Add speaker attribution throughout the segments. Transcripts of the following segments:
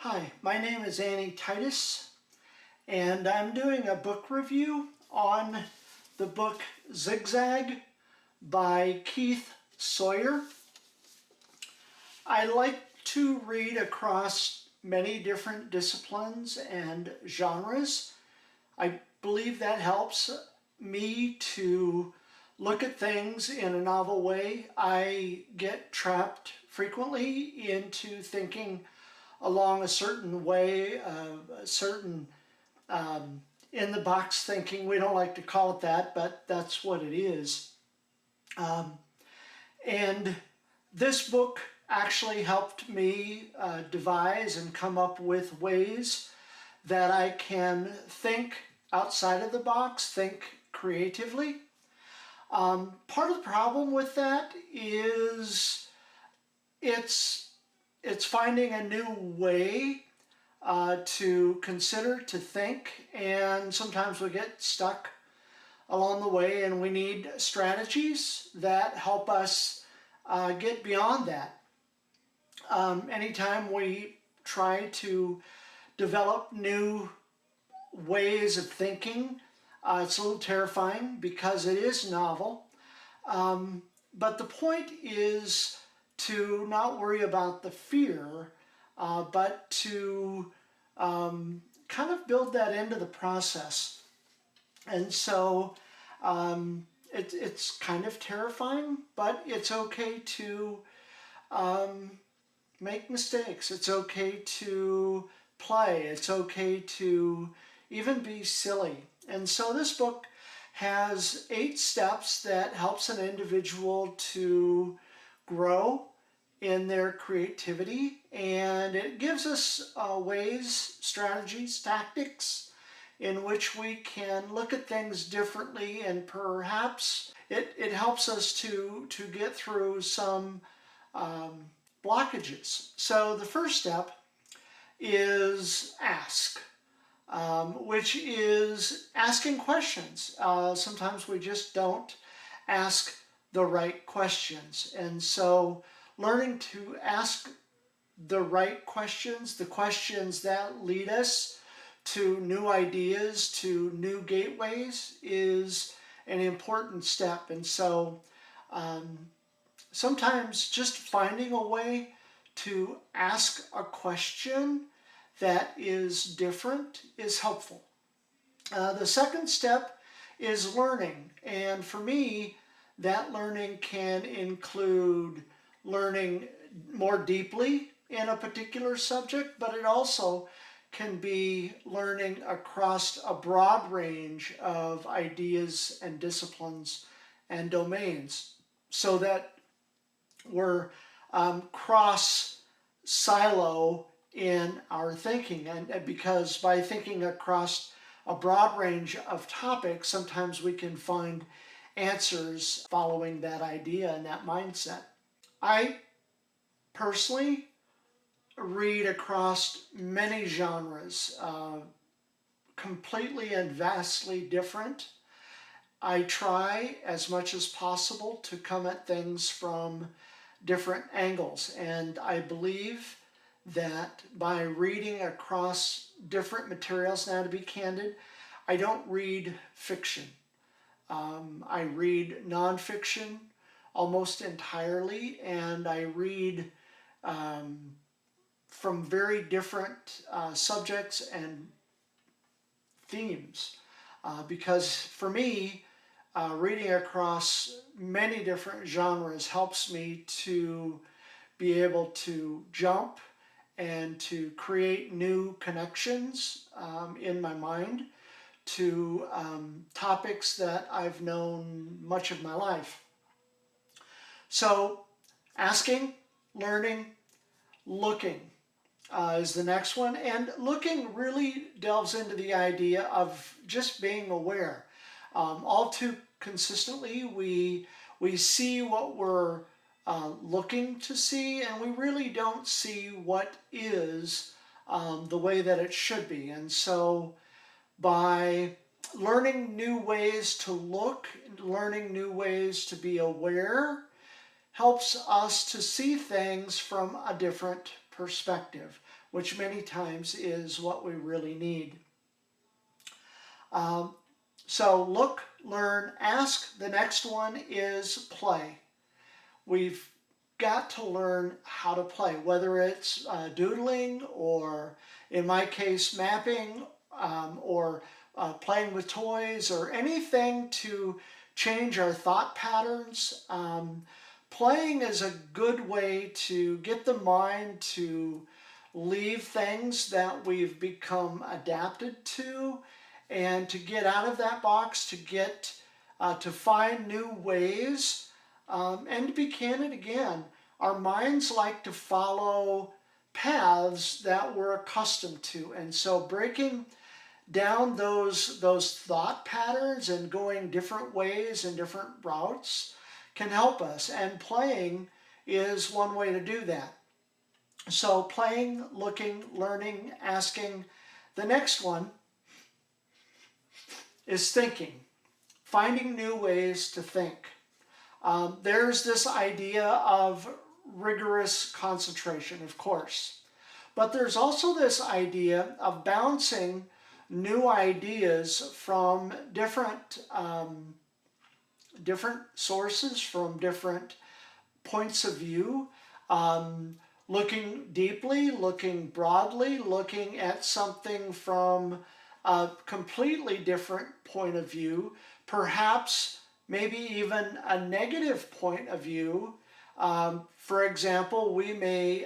Speaker 1: Hi, my name is Annie Titus, and I'm doing a book review on the book Zig Zag by Keith Sawyer. I like to read across many different disciplines and genres. I believe that helps me to look at things in a novel way. I get trapped frequently into thinking along a certain way, a certain in the box thinking. We don't like to call it that, but that's what it is. And this book actually helped me devise and come up with ways that I can think outside of the box, think creatively. Part of the problem with that is it's finding a new way to consider, to think, and sometimes we get stuck along the way and we need strategies that help us get beyond that. Anytime we try to develop new ways of thinking, it's a little terrifying because it is novel. But the point is to not worry about the fear, but to kind of build that into the process. And so it's kind of terrifying, but it's okay to make mistakes. It's okay to play. It's okay to even be silly. And so this book has 8 steps that helps an individual to grow in their creativity, and it gives us ways, strategies, tactics in which we can look at things differently, and perhaps it helps us to get through some blockages. So the first step is ask, which is asking questions. Sometimes we just don't ask the right questions, and so learning to ask the right questions, the questions that lead us to new ideas, to new gateways, is an important step. And so sometimes just finding a way to ask a question that is different is helpful. The second step is learning, and for me, that learning can include learning more deeply in a particular subject, but it also can be learning across a broad range of ideas and disciplines and domains, so that we're cross silo in our thinking. And because by thinking across a broad range of topics, sometimes we can find answers following that idea and that mindset. I personally read across many genres, completely and vastly different. I try as much as possible to come at things from different angles, and I believe that by reading across different materials, now to be candid, I don't read fiction. I read nonfiction almost entirely, and I read from very different subjects and themes, because for me, reading across many different genres helps me to be able to jump and to create new connections in my mind to topics that I've known much of my life. So asking, learning, looking is the next one. And looking really delves into the idea of just being aware. All too consistently, we see what we're looking to see, and we really don't see what is the way that it should be. And so by learning new ways to look, learning new ways to be aware, helps us to see things from a different perspective. which many times is what we really need. So look, learn, ask. The next one is play. We've got to learn how to play, whether it's doodling or, in my case, mapping or playing with toys or anything to change our thought patterns. Playing is a good way to get the mind to leave things that we've become adapted to and to get out of that box, to get to find new ways. And to be candid again, our minds like to follow paths that we're accustomed to. And so breaking down those thought patterns and going different ways and different routes can help us. And playing is one way to do that. So playing, looking, learning, asking. The next one is thinking, finding new ways to think. There's this idea of rigorous concentration, of course, but there's also this idea of bouncing new ideas from different sources, from different points of view, looking deeply, looking broadly, looking at something from a completely different point of view, perhaps maybe even a negative point of view. For example, we may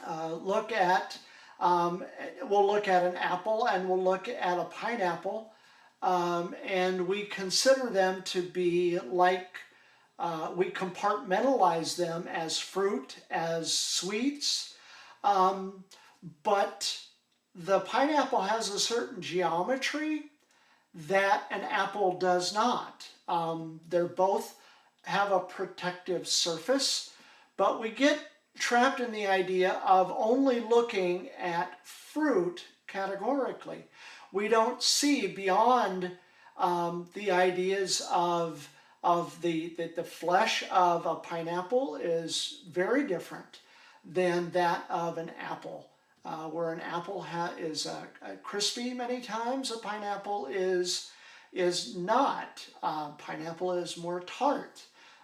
Speaker 1: look at, we'll look at an apple and we'll look at a pineapple, and we consider them to be like, we compartmentalize them as fruit, as sweets, but the pineapple has a certain geometry that an apple does not. They're both have a protective surface, but we get trapped in the idea of only looking at fruit categorically. We don't see beyond the ideas of the flesh of a pineapple is very different than that of an apple. Where an apple is crispy many times, a pineapple is not. Pineapple is more tart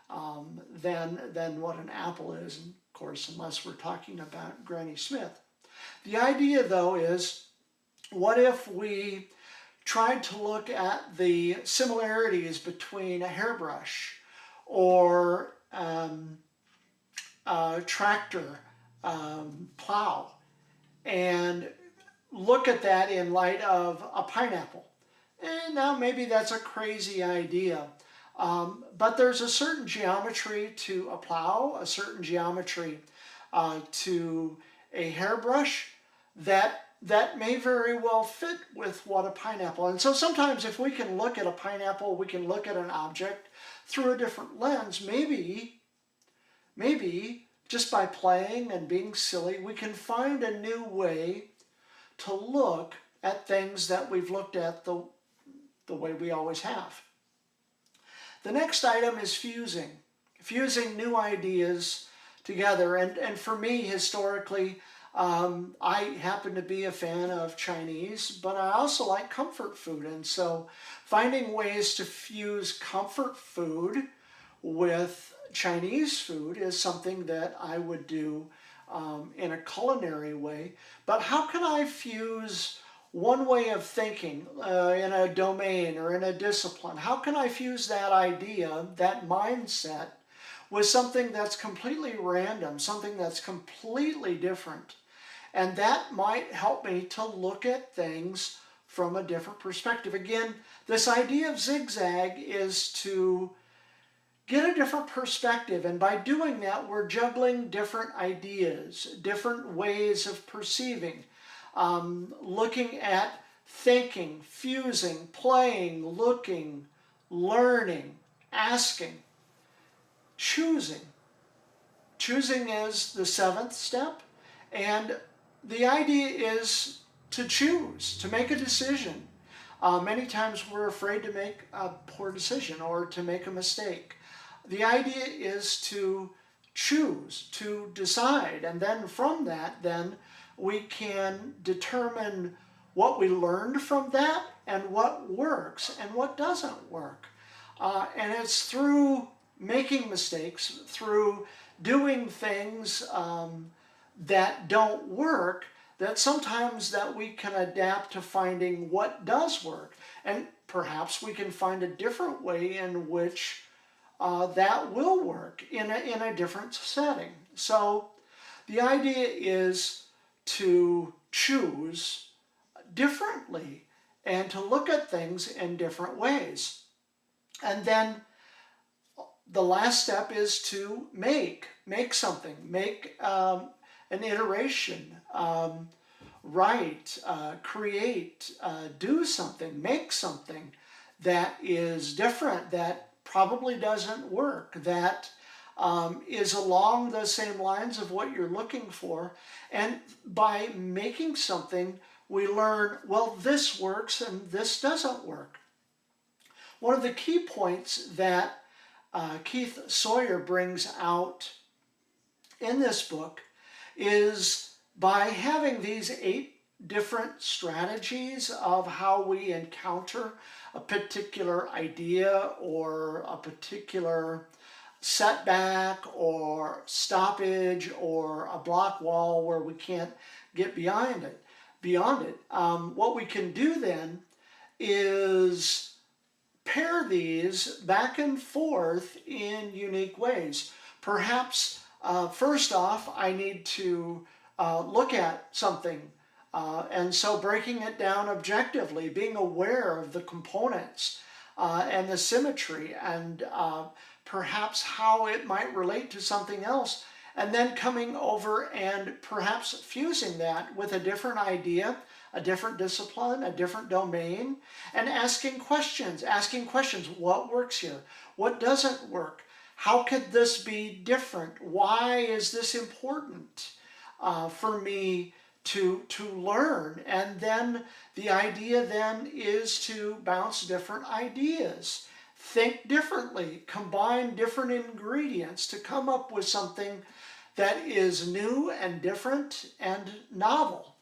Speaker 1: than what an apple is, and of course, unless we're talking about Granny Smith. The idea, though, is what if we tried to look at the similarities between a hairbrush or a tractor, plow, and look at that in light of a pineapple. And now maybe that's a crazy idea, but there's a certain geometry to a plow, a certain geometry to a hairbrush that may very well fit with what a pineapple. And so sometimes if we can look at a pineapple, we can look at an object through a different lens, maybe just by playing and being silly, we can find a new way to look at things that we've looked at the way we always have. The next item is fusing new ideas together. And for me, historically, I happen to be a fan of Chinese, but I also like comfort food. And so finding ways to fuse comfort food with Chinese food is something that I would do in a culinary way. But how can I fuse one way of thinking in a domain or in a discipline? How can I fuse that idea, that mindset, with something that's completely random, something that's completely different? And that might help me to look at things from a different perspective. Again, this idea of zigzag is to get a different perspective, and by doing that, we're juggling different ideas, different ways of perceiving, looking at thinking, fusing, playing, looking, learning, asking, choosing. Choosing is the seventh step, and the idea is to choose, to make a decision. Many times we're afraid to make a poor decision or to make a mistake. The idea is to choose, to decide. And then from that, then we can determine what we learned from that and what works and what doesn't work. And it's through making mistakes, through doing things that don't work, that sometimes that we can adapt to finding what does work. And perhaps we can find a different way in which that will work in a different setting. So the idea is to choose differently and to look at things in different ways. And then the last step is to make something, make an iteration, write, create, do something, make something that is different, that probably doesn't work, that is along the same lines of what you're looking for. And by making something, we learn, well, this works and this doesn't work. One of the key points that Keith Sawyer brings out in this book is by having these 8 different strategies of how we encounter a particular idea or a particular setback or stoppage or a block wall where we can't get beyond it. What we can do then is pair these back and forth in unique ways. Perhaps first off, I need to look at something, and so breaking it down objectively, being aware of the components and the symmetry and perhaps how it might relate to something else, and then coming over and perhaps fusing that with a different idea, a different discipline, a different domain, and asking questions. What works here? What doesn't work? How could this be different? Why is this important for me to learn? And then the idea then is to bounce different ideas. Think differently, combine different ingredients to come up with something that is new and different and novel.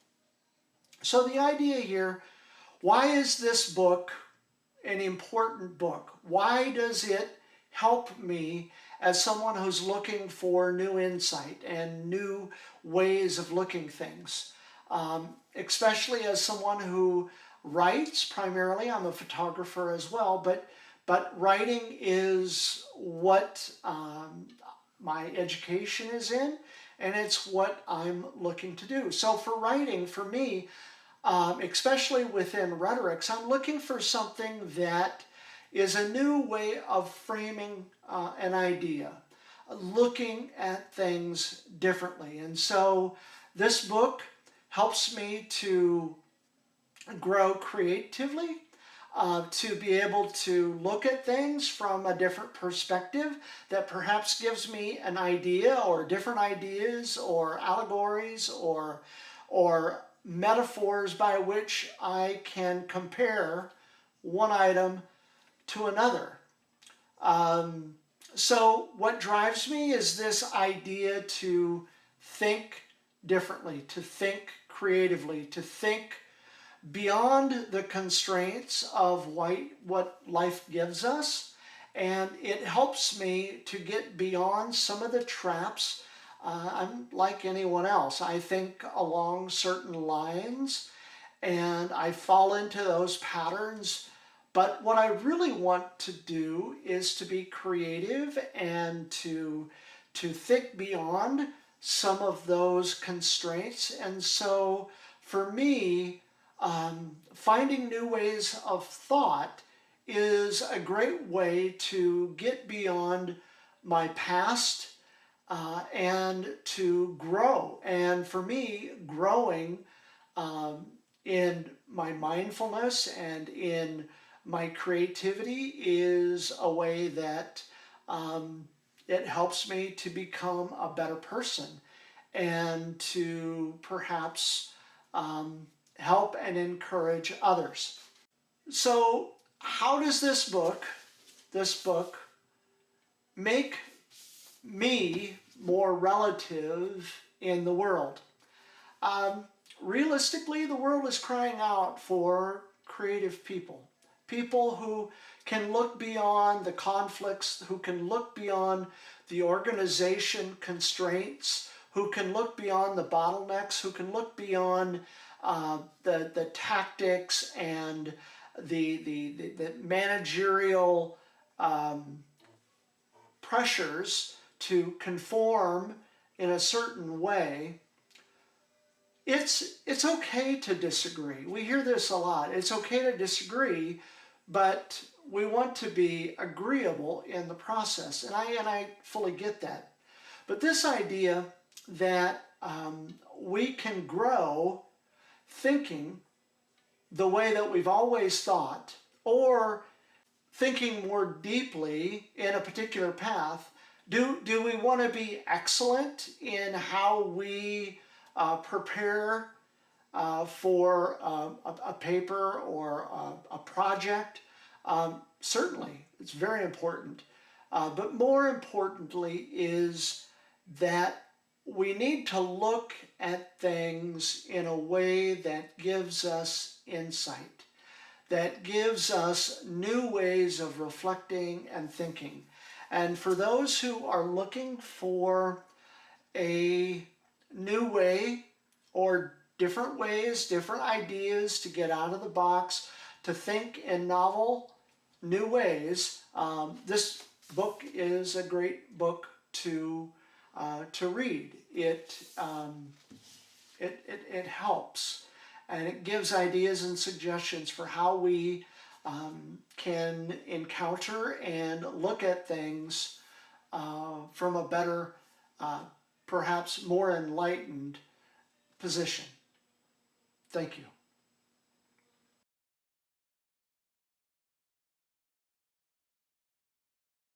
Speaker 1: So the idea here, why is this book an important book? Why does it help me as someone who's looking for new insight and new ways of looking things? Especially as someone who writes primarily. I'm a photographer as well, but writing is what my education is in, and it's what I'm looking to do. So for writing, for me, especially within rhetorics, I'm looking for something that is a new way of framing an idea, looking at things differently. And so this book helps me to grow creatively, to be able to look at things from a different perspective that perhaps gives me an idea or different ideas or allegories or metaphors by which I can compare one item to another. So what drives me is this idea to think differently, to think creatively, to think beyond the constraints of what life gives us. And it helps me to get beyond some of the traps. I'm like anyone else. I think along certain lines and I fall into those patterns. But what I really want to do is to be creative and to think beyond some of those constraints. And so for me, finding new ways of thought is a great way to get beyond my past and to grow. And for me, growing in my mindfulness and in my creativity is a way that it helps me to become a better person and to perhaps help and encourage others. So how does this book make me more relative in the world. Realistically, the world is crying out for creative people. People who can look beyond the conflicts, who can look beyond the organization constraints, who can look beyond the bottlenecks, who can look beyond the tactics and the managerial pressures to conform in a certain way. It's okay to disagree. We hear this a lot. It's okay to disagree, but we want to be agreeable in the process. And I fully get that. But this idea that we can grow thinking the way that we've always thought, or thinking more deeply in a particular path. Do we want to be excellent in how we prepare for a paper or a project? Certainly, it's very important. But more importantly is that we need to look at things in a way that gives us insight, that gives us new ways of reflecting and thinking. And for those who are looking for a new way or different ways, different ideas to get out of the box, to think in novel, new ways, this book is a great book to read. It helps, and it gives ideas and suggestions for how we can encounter and look at things from a better, perhaps more enlightened position. Thank you.